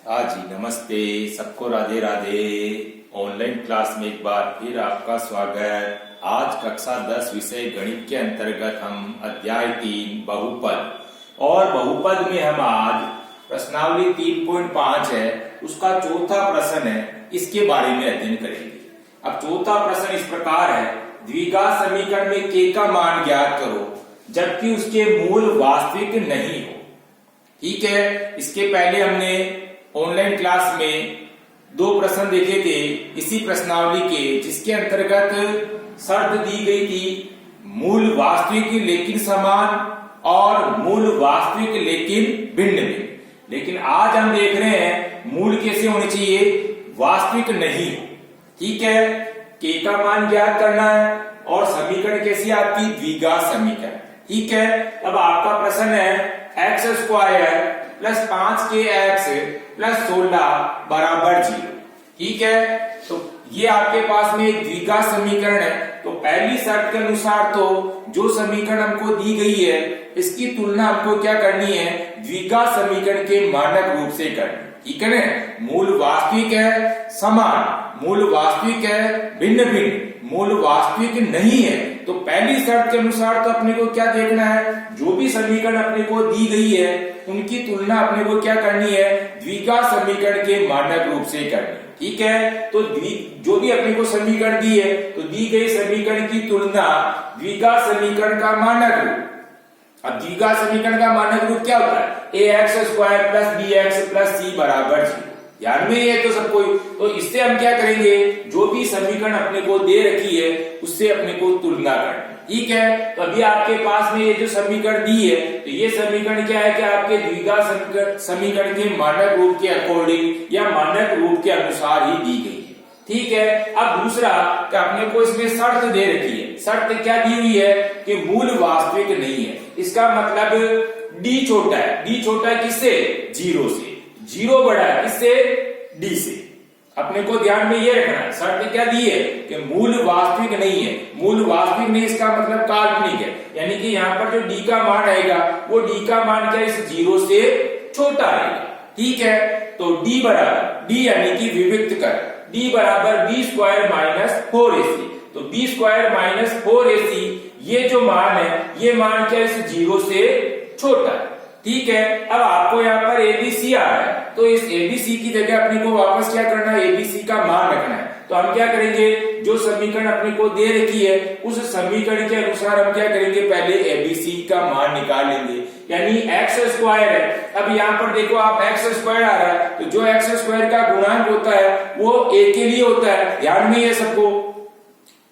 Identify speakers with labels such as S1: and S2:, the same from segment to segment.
S1: हाँ जी, नमस्ते सबको, राधे राधे। ऑनलाइन क्लास में एक बार फिर आपका स्वागत। आज कक्षा 10 विषय गणित के अंतर्गत हम अध्याय 3 बहुपद और बहुपद में हम आज प्रश्नावली 3.5 है, उसका चौथा प्रश्न है, इसके बारे में अध्ययन करेंगे। अब चौथा प्रश्न इस प्रकार है, द्विघात समीकरण में k का मान ज्ञात करो जबकि उसके मूल वास्तविक नहीं हो। ठीक है, इसके पहले हमने ऑनलाइन क्लास में 2 प्रश्न देखे थे इसी प्रश्नावली के, जिसके अंतर्गत शर्त दी गई थी मूल वास्तविक लेकिन समान और मूल वास्तविक लेकिन भिन्न भिन्न। लेकिन आज हम देख रहे हैं मूल कैसे होने चाहिए, वास्तविक नहीं। ठीक है, k का मान ज्ञात करना है और समीकरण कैसी आपकी द्विघात समीकरण। ठीक है, अब आपका प्रश्न है x square plus 5kx plus 16 बराबर 0। ठीक है, तो ये आपके पास में एक द्विघात समीकरण है। तो पहली शर्त के अनुसार तो जो समीकरण हमको दी गई है इसकी तुलना हमको क्या करनी है, द्विघात समीकरण के मानक रूप से करनी। ठीक है ना, मूल वास्तविक है समान, मूल वास्तविक है भिन्न भिन्न, मूल वास्तविक नहीं है। तो पहली शर्त के अनुसार तो अपने को क्या देखना है, जो भी समीकरण अपने को दी गई है उनकी तुलना अपने को क्या करनी है, द्विघात समीकरण के मानक रूप से करनी। ठीक है, तो जो भी अपने को समीकरण दी है तो दी गई समीकरण की तुलना द्विघात समीकरण का मानक रूप। अब द्विघात समीकरण का मानक रूप क्या होता है, ax square plus bx plus c बराबर 0। ध्यान में ये तो सबको। तो इससे हम क्या करेंगे, जो भी समीकरण अपने को दे रखी है उससे अपने को तुलना करनी। ठीक है, तो अभी आपके पास में ये जो समीकरण दी है तो ये समीकरण क्या है कि आपके द्विघात समीकरण के मानक रूप के अकॉर्डिंग या मानक रूप के अनुसार ही दी गई है। ठीक है, अब दूसरा कि अपने को इसमें शर्त दे रखी है। शर्त क्या दी हुई है कि मूल वास्तविक नहीं है। इसका मतलब d छोटा है। d छोटा है किससे, 0 से। 0 बड़ा है किससे, d से। अपने को ध्यान में ये रखना है, शर्त क्या दी है कि मूल वास्तविक नहीं है। मूल वास्तविक नहीं इसका मतलब काल्पनिक है, यानी कि यहाँ पर जो d का मान आएगा वो d का मान क्या इस 0 से छोटा आएगा। ठीक है, तो d बराबर, d यानी कि विविक्त कर, d बराबर b स्क्वायर माइनस 4ac। तो b स्क्वायर माइनस 4ac ये जो मान है ये मान क्या इस 0 से छोटा है। ठीक है, अब आपको यहाँ पर एबीसी आ रहा है तो इस एबीसी की जगह अपने को वापस क्या करना है, एबीसी का मान रखना है। तो हम क्या करेंगे, जो समीकरण अपने को दे रखी है उस समीकरण के अनुसार हम क्या करेंगे, पहले एबीसी का मान निकाल लेंगे। यानी एक्स स्क्वायर है, अब यहाँ पर देखो आप एक्स स्क्वायर आ रहा है तो जो एक्स स्क्वायर का गुणांक होता है वो a के लिए होता है। ध्यान में ये सबको,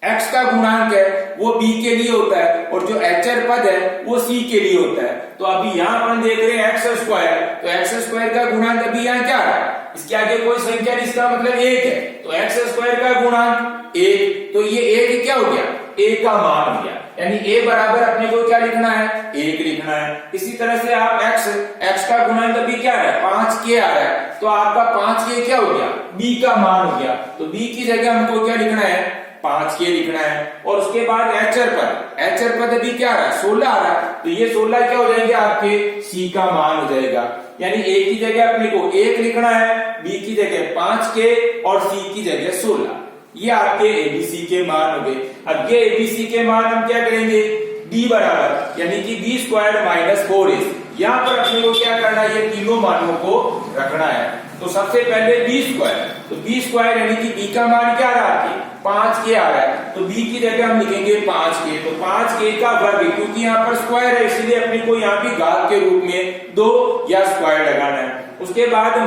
S1: x का गुणांक है वो b के लिए होता है और जो अचर पद है वो c के लिए होता है। तो अभी यहाँ पर देख रहे हैं एक्स स्क्वायर, तो एक्स स्क्वायर का गुणांक अभी यहाँ क्या है, इसके आगे कोई संख्या नहीं, इसका मतलब 1 है। तो एक्स स्क्वायर का गुणांक 1, तो ये 1 क्या हो गया, a का मान हो गया। यानी a बराबर अपने को क्या लिखना है, 1 लिखना है। इसी तरह से आप x का गुणांक अभी क्या है, 5k आ रहा है, तो आपका 5k क्या हो गया, b का मान हो गया। तो b की जगह हमको क्या लिखना है, 5k लिखना है। और उसके बाद एचर पद अभी क्या आ रहा है, 16 आ रहा है, तो ये 16 क्या हो जाएंगे आपके, c का मान हो जाएगा। यानी a की जगह अपने को 1 लिखना है, b की जगह 5k और c की जगह 16। ये आपके एबीसी के मान हो गए। अब ये एबीसी के मान हम क्या करेंगे, d बराबर यानी कि b स्क्वायर माइनस 4ac। यहाँ पर अपने को क्या करना है, ये तीनों मानों को रखना है। तो सबसे पहले b स्क्वायर, तो b स्क्वायर यानी कि b का मान क्या आ रहा है आपके, 5k आ रहा है, तो b की जगह हम लिखेंगे 5k। तो 5k का वर्ग, क्योंकि यहाँ पर स्क्वायर है इसलिए अपने को यहाँ भी घात के रूप में 2 या स्क्वायर लगाना है। उसके बाद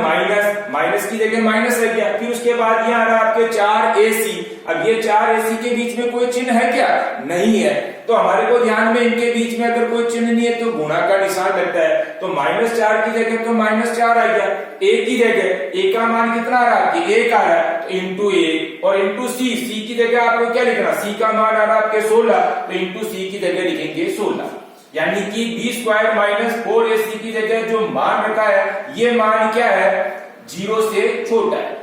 S1: माइनस की जगह माइनस रह गया। फिर उसके बाद यहाँ आ रहा है आपके 4ac। अब ये 4ac के बीच में कोई चिन्ह है क्या, नहीं है। तो हमारे को ध्यान में इनके बीच में अगर कोई चिन्ह नहीं है तो गुणा का निशान लगता है। तो -4 की जगह तो -4 आ गया, a की जगह a का मान कितना आ रहा है, 1 आ रहा है, तो इंटू a और इंटू c की जगह आपको क्या लिखना, c का मान आ रहा है आपके 16, तो इंटू c की जगह लिखेंगे 16। यानी कि b स्क्वायर माइनस 4ac की जगह जो मान रखा है ये मान क्या है, 0 से छोटा है।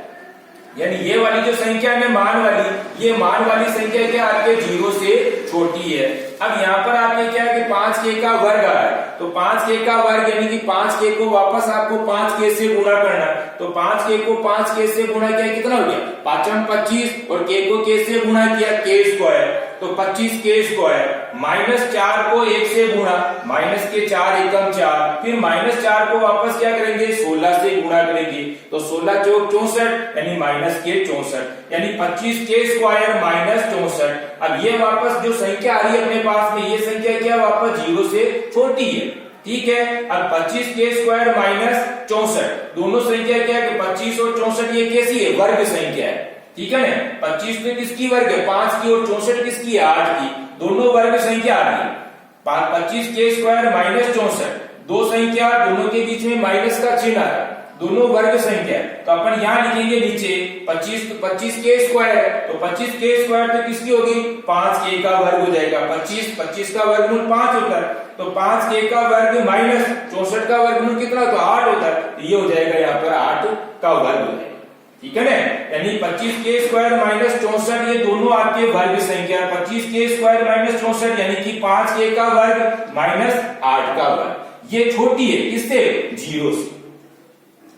S1: यानी ये वाली जो संख्या है मान वाली, ये मान वाली संख्या क्या आपके 0 से छोटी है। अब यहाँ पर आपके क्या है कि 5k का वर्ग आ रहा है, तो 5k का वर्ग यानी कि 5k को वापस आपको 5k से गुणा करना है। तो 5k को 5k से गुणा किया कितना हो गया 5 25 और k को k से गुणा किया k स्क्वायर, तो 25k स्क्वायर माइनस 4 को 1 से गुणा, माइनस के 4 एकम 4, फिर माइनस 4 को वापस क्या करेंगे 16 से गुणा करेंगे, तो 16 चौक 64 यानी माइनस के 64, यानी 25k स्क्वायर माइनस 64। अब ये वापस जो संख्या आ रही है अपने पास में, ये संख्या क्या वापस 0 से छोटी है, ठीक है। अब 25k स्क्वायर माइनस 64, दोनों संख्या क्या है कि 25 और 64 ये कैसी है वर्ग संख्या है, ठीक है ना। 25 तो किसकी वर्ग है 5 की, और 64 किसकी है 8 की, दोनों वर्ग संख्या आ रही है। 25k स्क्वायर माइनस 64, दो संख्या दोनों के बीच में माइनस का चिन्ह है, दोनों वर्ग संख्या, तो अपन यहाँ लिखेंगे नीचे 25k स्क्वायर, तो 25k स्क्वायर तो किसकी होगी 5k का वर्ग हो जाएगा। 25 का वर्गमूल 5 होता है, तो 5k का वर्ग माइनस 64 का वर्गमूल कितना तो 8 होता है, तो ये हो जाएगा यहाँ पर 8 का वर्ग हो जाएगा, ठीक है ना। यानी 25k स्क्वायर माइनस 64 ये दोनों आपके वर्ग संख्या, 25k स्क्वायर माइनस 64 यानी कि 5k का वर्ग माइनस 8 का वर्ग, ये छोटी है किससे 0 से।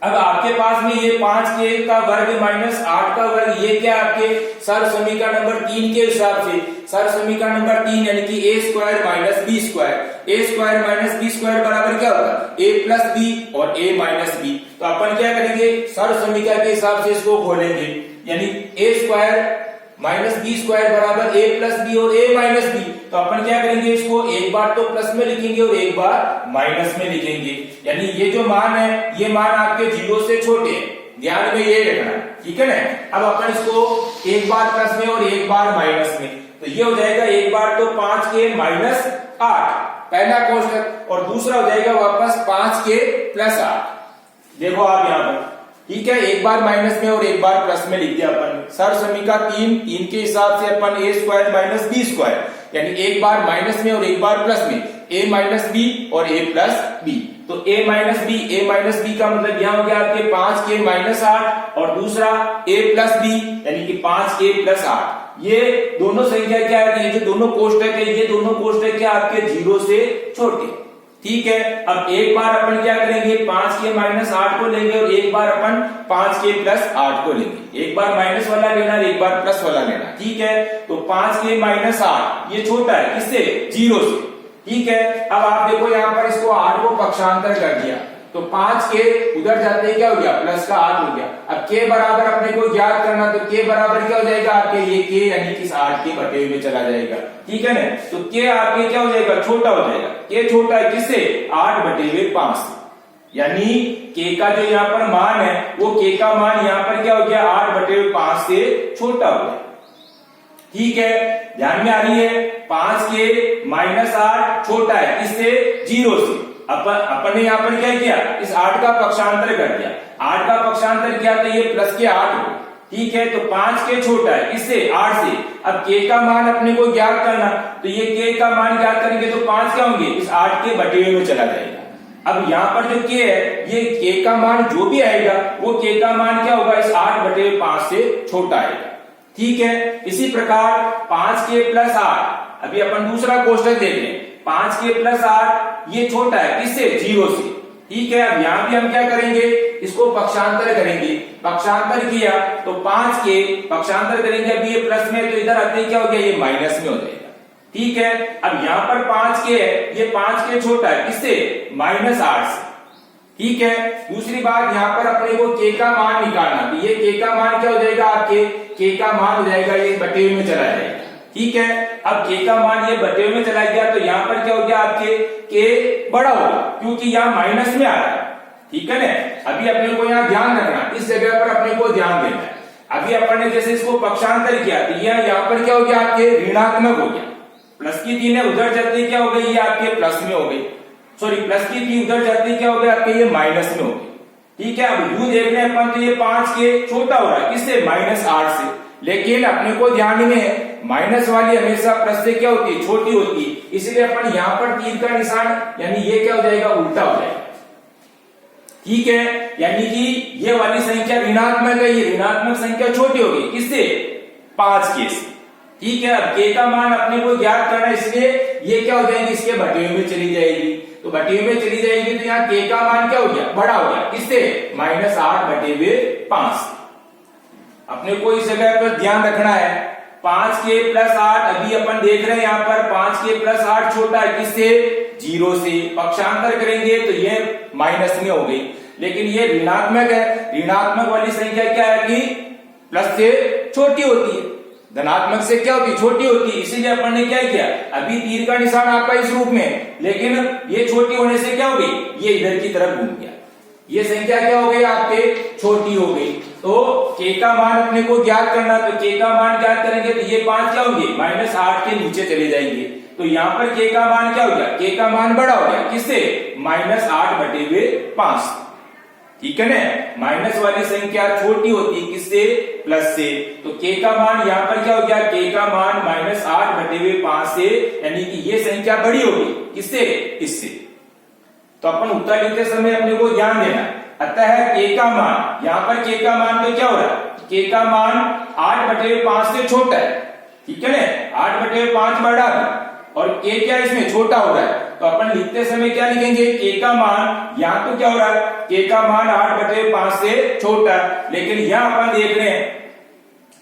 S1: अब आपके पास में ये 5k का वर्ग माइनस 8 का वर्ग, ये क्या आपके सर्व समीकरण नंबर 3 के हिसाब से, सर्व समीकरण नंबर 3 यानी कि a square minus b square, a square minus b square बराबर क्या होगा a प्लस बी और a माइनस बी। तो अपन क्या करेंगे सर्व समीकरण के हिसाब से इसको खोलेंगे, यानी a square minus B square बराबर a प्लस बी और a माइनस बी। तो अपन क्या करेंगे इसको एक बार तो प्लस में लिखेंगे और एक बार माइनस में लिखेंगे, यानी ये जो मान है ये मान आपके 0 से छोटे हैं, ध्यान में ये रखना, ठीक है ना। अब अपन इसको एक बार प्लस में और एक बार माइनस में, तो ये हो जाएगा एक बार तो 5k माइनस 8 पहला कोष्टक, और दूसरा हो जाएगा वापस 5k प्लस 8। देखो आप यहाँ पर, ठीक है, एक बार माइनस में और एक बार प्लस में लिख दिया अपन। सर्व समीकरण 3 के हिसाब से अपन a square minus B square, यानी एक बार माइनस में और एक बार प्लस में a माइनस बी और a प्लस बी, तो a माइनस बी का मतलब यहाँ हो गया आपके 5k माइनस 8 और दूसरा a प्लस बी यानी कि 5k प्लस 8। ये दोनों संख्या क्या है, ये जो दोनों कोष्टक है ये दोनों कोष्टक क्या आपके 0 से छोटे, ठीक है। अब एक बार अपन क्या करेंगे 5k माइनस 8 को लेंगे और एक बार अपन 5k प्लस 8 को लेंगे, एक बार माइनस वाला लेना एक बार प्लस वाला लेना, ठीक है। तो 5k माइनस 8 ये छोटा है किससे 0 से, ठीक है। अब आप देखो यहाँ पर इसको 8 को पक्षांतर कर दिया, तो 5k उधर जाते ही क्या हो गया प्लस का 8 हो गया। अब k बराबर अपने को ज्ञात करना, तो k बराबर क्या हो जाएगा आपके ये k यानी कि 8 के बटे में चला जाएगा, ठीक है ना। तो k आपके क्या हो जाएगा छोटा हो जाएगा, k छोटा है किससे 8 बटे में 5 से, यानी k का जो यहाँ पर मान है वो k का मान यहाँ पर क्या हो गया 8 बटे में 5 से छोटा हो गया, ठीक है। ध्यान में आ रही है 5k माइनस 8 छोटा है किससे 0 से। अपन ने यहाँ पर क्या किया इस 8 का पक्षांतर कर दिया, 8 का पक्षांतर किया तो ये प्लस के 8 हो, ठीक है। तो 5k छोटा है किससे 8 से। अब k का मान अपने को ज्ञात करना, तो ये k का मान ज्ञात करेंगे तो 5 क्या होंगे इस 8 के बटे में चला जाएगा। अब यहाँ पर जो k है ये k का मान जो भी आएगा वो k का मान क्या होगा इस 8 बटे 5 से छोटा आएगा, ठीक है। इसी प्रकार 5k प्लस 8, अभी अपन दूसरा कोष्टक देख लें, 5k प्लस 8 ये छोटा है किससे 0 से, ठीक है। अब यहाँ भी हम क्या करेंगे इसको पक्षांतर करेंगे, पक्षांतर किया तो 5k पक्षांतर करेंगे, अब ये प्लस में तो इधर आते क्या हो गया ये माइनस में हो जाएगा, ठीक है। अब यहाँ पर 5k है ये 5k छोटा है किससे माइनस 8 से, ठीक है। दूसरी बात यहाँ पर अपने को k का मान निकालना, तो ये k का मान क्या हो जाएगा आपके k का मान हो जाएगा ये बटे में चला जाएगा, ठीक है। अब k का मान ये बटे में चला गया तो यहाँ पर क्या हो गया आपके k बड़ा होगा क्योंकि यहाँ माइनस में आ रहा है, ठीक है ना। अभी अपने को यहाँ ध्यान रखना, इस जगह पर अपने को ध्यान देना है। अभी अपन ने जैसे इसको पक्षांतर किया तो यहाँ पर क्या हो गया आपके ऋणात्मक हो गया, प्लस की 3 है उधर जाते क्या हो गई ये आपके प्लस में हो गई, सॉरी प्लस की 3 उधर जाते क्या हो गया आपके ये माइनस में हो गई, ठीक है। अब यू देख रहे हैं अपन तो ये 5k छोटा हो रहा है किससे माइनस 8 से, लेकिन अपने को ध्यान में है माइनस वाली हमेशा प्लस से क्या होती है छोटी होती है, इसलिए अपन यहाँ पर तीर का निशान यानी ये क्या हो जाएगा उल्टा हो जाएगा, ठीक है, यानी कि ये वाली संख्या ऋणात्मक है, ये ऋणात्मक संख्या छोटी होगी किससे, 5 के से। ठीक है, अब के का मान अपने को ज्ञात करना है, इसलिए ये क्या हो जाएगी, इसके बटे में चली जाएगी। तो बटे में चली जाएगी तो यहाँ के का मान क्या हो गया, बड़ा हो गया किससे, -8/5। अपने को इस जगह पर ध्यान रखना है, 5k + 8 अभी अपन देख रहे हैं यहाँ पर 5k + 8 छोटा है किससे, 0 से। पक्षांतर करेंगे तो ये माइनस में हो गई, लेकिन ये ऋणात्मक है, ऋणात्मक वाली संख्या क्या है कि प्लस से छोटी होती है, धनात्मक से क्या होती है, छोटी होती है। इसीलिए अपन ने क्या किया, अभी तीर का निशान आपका इस रूप में, लेकिन ये छोटी होने से क्या हो गई, ये इधर की तरफ घूम गया, ये संख्या क्या हो गई आपके, छोटी हो गई। तो के का मान अपने को ज्ञात करना, तो के का मान ज्ञात करेंगे तो ये 5 क्या होंगे, -8 के नीचे चले जाएंगे। तो यहाँ पर के का मान क्या हो गया, के का मान बड़ा हो गया किससे, -8/5। ठीक है ना, माइनस वाली संख्या छोटी होती है किससे, प्लस से। तो के का मान यहाँ पर क्या हो गया, के का मान -8/5 से, यानी कि ये संख्या बड़ी होगी किससे, इससे। तो अपन उत्तर लिखते समय अपने को ध्यान देना, अतः के का मान, यहाँ पर के का मान तो क्या हो रहा है, के का मान 8/5 से छोटा है। ठीक है ना, 8/5 बड़ा है और के क्या इसमें छोटा हो रहा है, तो अपन लिखते समय क्या लिखेंगे, के का मान, यहाँ तो क्या हो रहा है, के का मान 8/5 से छोटा, लेकिन यहाँ अपन देख रहे हैं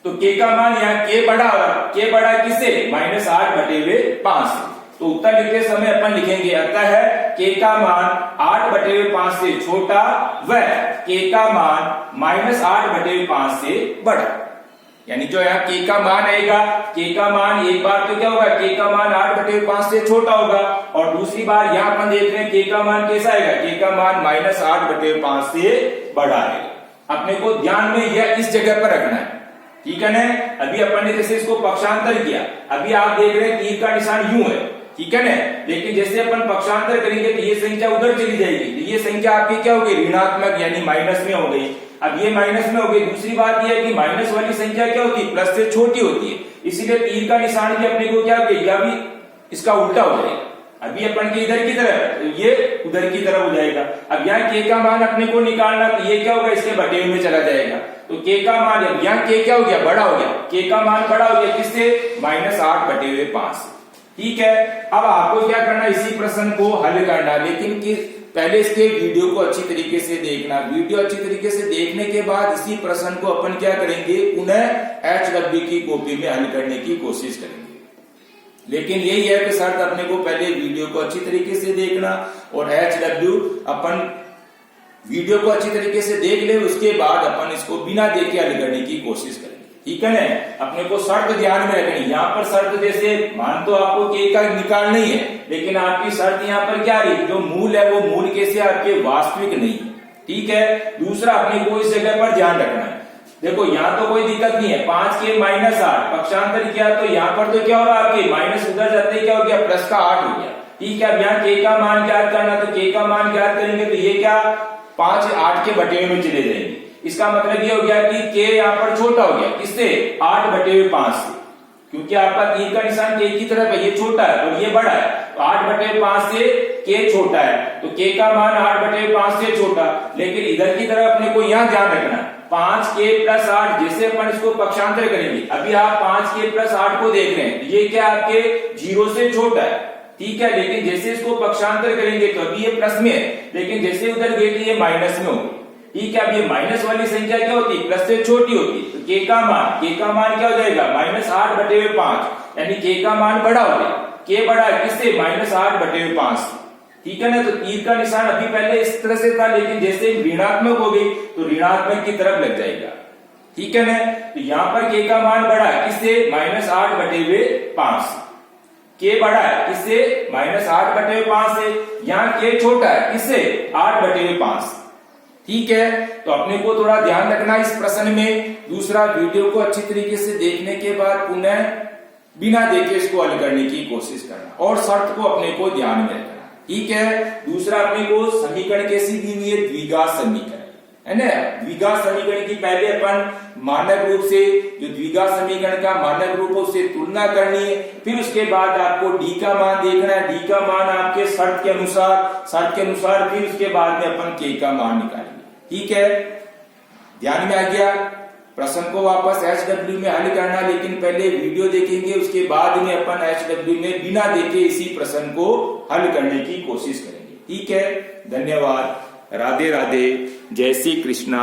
S1: तो के का मान यहाँ के बड़ा हो रहा है, के बड़ा किससे, -8/5 से। तो उत्तर लिखते समय अपन लिखेंगे, अतः के का मान 8/5 से छोटा व के का मान -8/5 से बड़ा। यानी जो यहाँ के का मान आएगा, के का मान एक बार तो क्या होगा, के का मान 8/5 से छोटा होगा, और दूसरी बार यहाँ अपन देख रहे हैं के का मान कैसा आएगा, के का मान -8/5 से बड़ा आएगा। अपने को ध्यान में यह इस जगह पर रखना है। ठीक है ना, अभी अपन ने जैसे इसको पक्षांतर किया, अभी आप देख रहे हैं तीर का निशान यूं है, ठीक है ना, लेकिन जैसे अपन पक्षांतर करेंगे तो ये संख्या उधर चली जाएगी, तो ये संख्या आपकी क्या हो गई, ऋणात्मक यानी माइनस में हो गई। अब ये माइनस में हो गई। दूसरी बात यह है कि माइनस वाली संख्या क्या होती है, प्लस से छोटी होती है, इसीलिए तीर का निशान भी अपने को क्या हो गया, भी इसका उल्टा हो जाएगा। अभी अपन के इधर की तरफ, तो ये उधर की तरफ हो जाएगा। अब यहाँ के का मान अपने को निकालना, तो ये क्या होगा, इसके बटे में चला जाएगा। तो के का मान, यहाँ के क्या हो गया, बड़ा हो गया, के का मान बड़ा हो गया किससे, -8/5। ठीक है, अब आपको क्या करना, इसी प्रश्न को हल करना, लेकिन कि पहले इसके वीडियो को अच्छी तरीके से देखना। वीडियो अच्छी तरीके से देखने के बाद इसी प्रश्न को अपन क्या करेंगे, पुनः HW की कॉपी में हल करने की कोशिश करेंगे। लेकिन यही है कि शर्त अपने को पहले वीडियो को अच्छी तरीके से देखना, और HW अपन वीडियो को अच्छी तरीके से देख ले, उसके बाद अपन इसको बिना देखे हल करने की कोशिश करेंगे। ठीक है ना, अपने को शर्त ध्यान में रखनी। यहाँ पर शर्त जैसे मान तो आपको के का निकालना ही है, लेकिन आपकी शर्त यहाँ पर क्या रही, जो मूल है वो मूल कैसे आपके वास्तविक नहीं। ठीक है, दूसरा अपने को इस जगह पर ध्यान रखना है। देखो यहाँ तो कोई दिक्कत नहीं है, 5 के -8 पक्षांतर किया तो यहाँ पर तो क्या हो रहा है, आपके माइनस उधर जाते क्या हो गया, प्लस का 8 हो गया। ठीक है, अब यहाँ के का मान ज्ञात करना, तो के का मान ज्ञात करेंगे तो ये क्या 5 8 के बटे में चले जाएंगे। इसका मतलब ये हो गया कि के यहाँ पर छोटा हो गया किससे, 8/5 से, क्योंकि आपका तीर का निशान के की तरफ है, ये छोटा है और ये बड़ा है, तो 8/5 से के छोटा है, तो के का मान 8/5 से छोटा। लेकिन इधर की तरफ अपने को यहाँ ध्यान रखना, 5k + 8, जैसे अपन इसको पक्षांतर करेंगे, अभी आप 5k + 8 को देख रहे हैं, ये क्या आपके 0 से छोटा है। ठीक है, लेकिन जैसे इसको पक्षांतर करेंगे तो अभी ये प्लस में है, लेकिन जैसे उधर गए तो ये माइनस में होगी। ठीक है, अब ये माइनस वाली संख्या क्या होती है, प्लस से छोटी होती, तो के का मान क्या हो जाएगा, -8/5, यानी के का मान बड़ा हो गया, के बड़ा है किससे, -8/5। ठीक है ना, तो तीर का निशान अभी पहले इस तरह से था, लेकिन जैसे ऋणात्मक हो गई तो ऋणात्मक की तरफ लग जाएगा। ठीक है ना, तो यहाँ पर के का मान बड़ा है किससे, -8/5। के बड़ा है किससे, -8/5 से, यहाँ के छोटा है किससे, 8/5। ठीक है, तो अपने को थोड़ा ध्यान रखना इस प्रश्न में। दूसरा, वीडियो को अच्छी तरीके से देखने के बाद पुनः बिना देखे इसको हल करने की कोशिश करना, और शर्त को अपने को ध्यान में रखना। ठीक है, दूसरा अपने को समीकरण कैसी दी हुई है, द्विघात समीकरण, है ना। द्विघात समीकरण की पहले अपन मानक रूप से जो द्विघात समीकरण का मानक रूप है उससे तुलना करनी है, फिर उसके बाद आपको डी का मान देखना है, डी का मान आपके शर्त के अनुसार फिर उसके बाद में अपन के का मान निकालेंगे। ठीक है, ध्यान में आ गया। प्रश्न को वापस HW में हल करना, लेकिन पहले वीडियो देखेंगे, उसके बाद में अपन HW में बिना देखे इसी प्रश्न को हल करने की कोशिश करेंगे। ठीक है, धन्यवाद, राधे राधे, जय श्री कृष्णा।